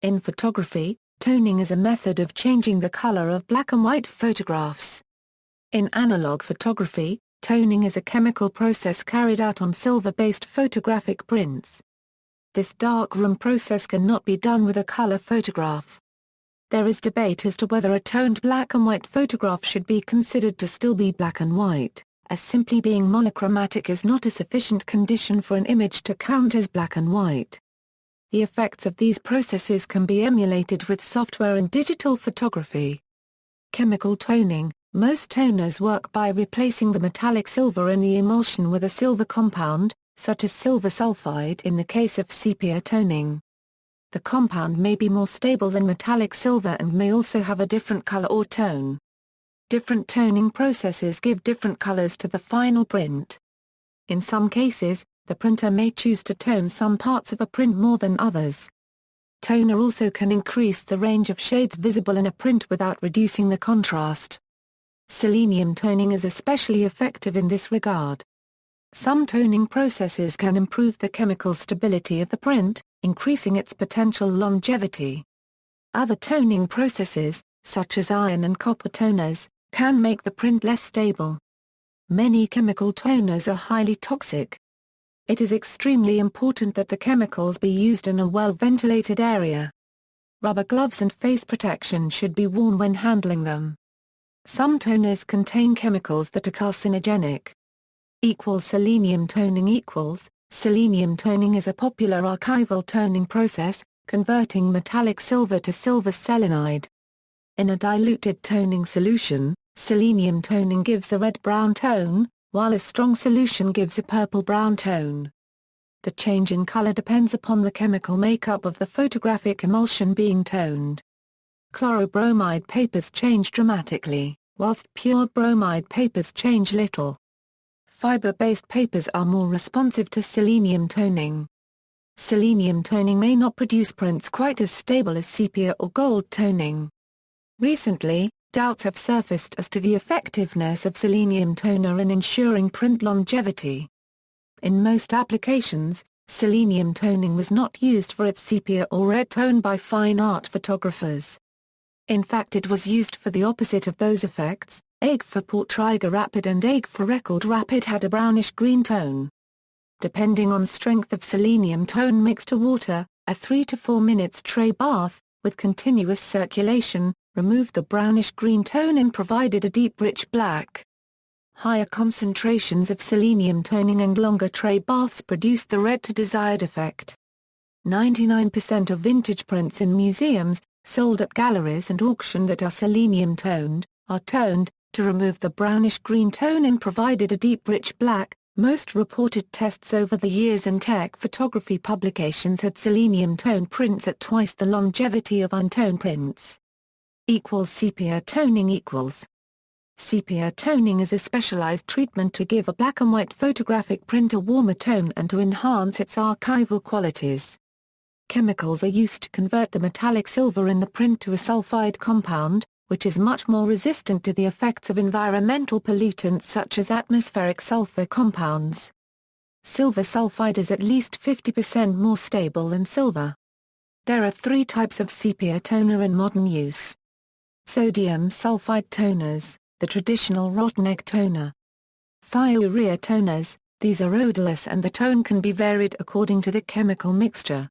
In photography, toning is a method of changing the color of black and white photographs. In analog photography, toning is a chemical process carried out on silver-based photographic prints. This darkroom process cannot be done with a color photograph. There is debate as to whether a toned black and white photograph should be considered to still be black and white, as simply being monochromatic is not a sufficient condition for an image to count as black and white. The effects of these processes can be emulated with software in digital photography. Chemical toning. Most toners work by replacing the metallic silver in the emulsion with a silver compound, such as silver sulfide in the case of sepia toning. The compound may be more stable than metallic silver and may also have a different color or tone. Different toning processes give different colors to the final print. In some cases, the printer may choose to tone some parts of a print more than others. Toner also can increase the range of shades visible in a print without reducing the contrast. Selenium toning is especially effective in this regard. Some toning processes can improve the chemical stability of the print, increasing its potential longevity. Other toning processes, such as iron and copper toners, can make the print less stable. Many chemical toners are highly toxic. It is extremely important that the chemicals be used in a well-ventilated area. Rubber gloves and face protection should be worn when handling them. Some toners contain chemicals that are carcinogenic. Selenium toning Selenium toning is a popular archival toning process, converting metallic silver to silver selenide. In a diluted toning solution, selenium toning gives a red-brown tone, while a strong solution gives a purple-brown tone. The change in color depends upon the chemical makeup of the photographic emulsion being toned. Chlorobromide papers change dramatically, whilst pure bromide papers change little. Fiber-based papers are more responsive to selenium toning. Selenium toning may not produce prints quite as stable as sepia or gold toning. Recently, doubts have surfaced as to the effectiveness of selenium toner in ensuring print longevity. In most applications, selenium toning was not used for its sepia or red tone by fine art photographers. In fact, it was used for the opposite of those effects. AIG for Portraigue Rapid and AIG for Record Rapid had a brownish-green tone. Depending on strength of selenium tone mixed to water, a 3 to 4 minutes tray bath, with continuous circulation, removed the brownish-green tone and provided a deep rich black. Higher concentrations of selenium toning and longer tray baths produced the red to desired effect. 99% of vintage prints in museums, sold at galleries and auction that are selenium toned, are toned, to remove the brownish-green tone and provided a deep rich black. Most reported tests over the years in tech photography publications had selenium toned prints at twice the longevity of untoned prints. Sepia toning Sepia toning is a specialized treatment to give a black and white photographic print a warmer tone and to enhance its archival qualities. Chemicals are used to convert the metallic silver in the print to a sulfide compound, which is much more resistant to the effects of environmental pollutants such as atmospheric sulfur compounds. Silver sulfide is at least 50% more stable than silver. There are 3 types of sepia toner in modern use. Sodium sulfide toners, the traditional rotten egg toner. Thiourea toners, these are odorless and the tone can be varied according to the chemical mixture.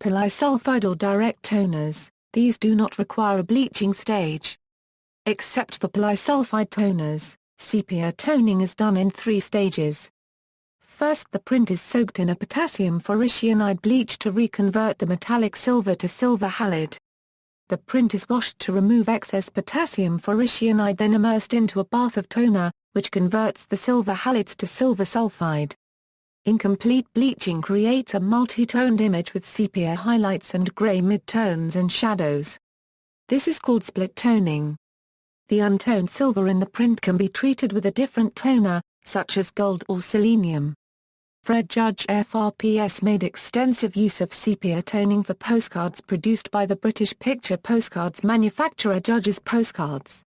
Polysulfide or direct toners, these do not require a bleaching stage. Except for polysulfide toners, sepia toning is done in 3 stages. First, the print is soaked in a potassium ferricyanide bleach to reconvert the metallic silver to silver halide. The print is washed to remove excess potassium ferricyanide, then immersed into a bath of toner, which converts the silver halides to silver sulfide. Incomplete bleaching creates a multi-toned image with sepia highlights and gray mid-tones and shadows. This is called split toning. The untoned silver in the print can be treated with a different toner, such as gold or selenium. Fred Judge FRPS made extensive use of sepia toning for postcards produced by the British picture postcards manufacturer Judge's Postcards.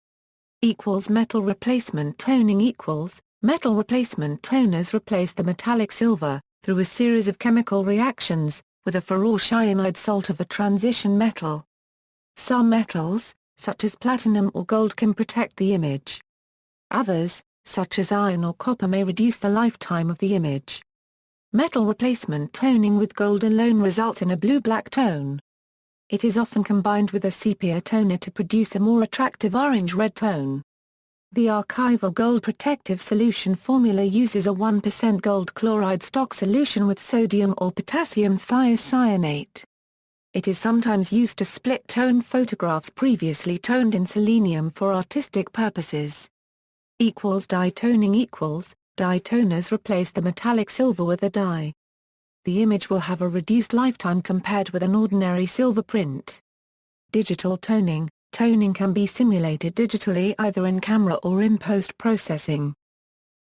Metal replacement toning Metal replacement toners replace the metallic silver, through a series of chemical reactions, with a ferrocyanide salt of a transition metal. Some metals, such as platinum or gold, can protect the image. Others, such as iron or copper, may reduce the lifetime of the image. Metal replacement toning with gold alone results in a blue-black tone. It is often combined with a sepia toner to produce a more attractive orange-red tone. The archival gold protective solution formula uses a 1% gold chloride stock solution with sodium or potassium thiocyanate. It is sometimes used to split tone photographs previously toned in selenium for artistic purposes. Dye toning dye toners replace the metallic silver with a dye. The image will have a reduced lifetime compared with an ordinary silver print. Digital toning can be simulated digitally either in camera or in post-processing.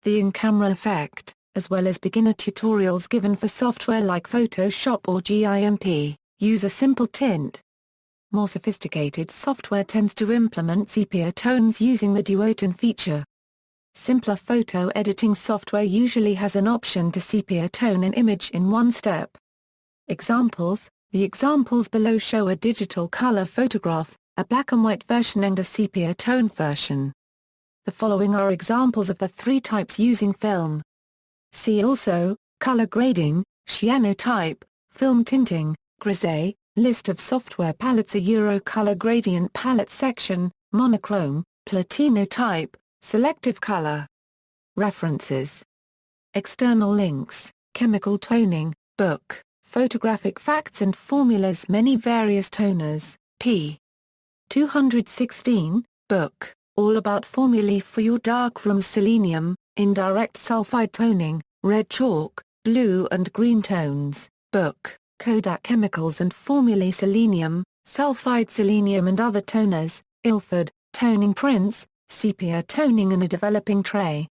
The in-camera effect, as well as beginner tutorials given for software like Photoshop or GIMP, use a simple tint. More sophisticated software tends to implement sepia tones using the duotone feature. Simpler photo editing software usually has an option to sepia tone an image in one step. Examples: the examples below show a digital color photograph, a black and white version and a sepia tone version. The following are examples of the three types using film. See also, color grading, cyanotype, film tinting, grisaille, list of software palettes, a color gradient palette section, monochrome, platinotype, selective color. References. External links: Chemical Toning, book, Photographic Facts and Formulas, Many Various Toners, p. 216, book, All About Formulae for Your Darkroom, Selenium, Indirect Sulfide Toning, Red Chalk, Blue and Green Tones, book, Kodak Chemicals and Formulae, Selenium, Sulfide Selenium and Other Toners, Ilford, Toning Prints, Sepia Toning in a Developing Tray.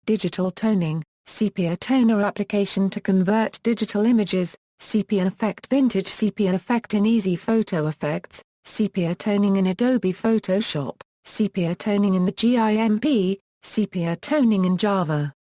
Digital Toning, Sepia Toner application to convert digital images, Sepia Effect, Vintage Sepia Effect in Easy Photo Effects, Sepia Toning in Adobe Photoshop, Sepia Toning in the GIMP, Sepia Toning in Java.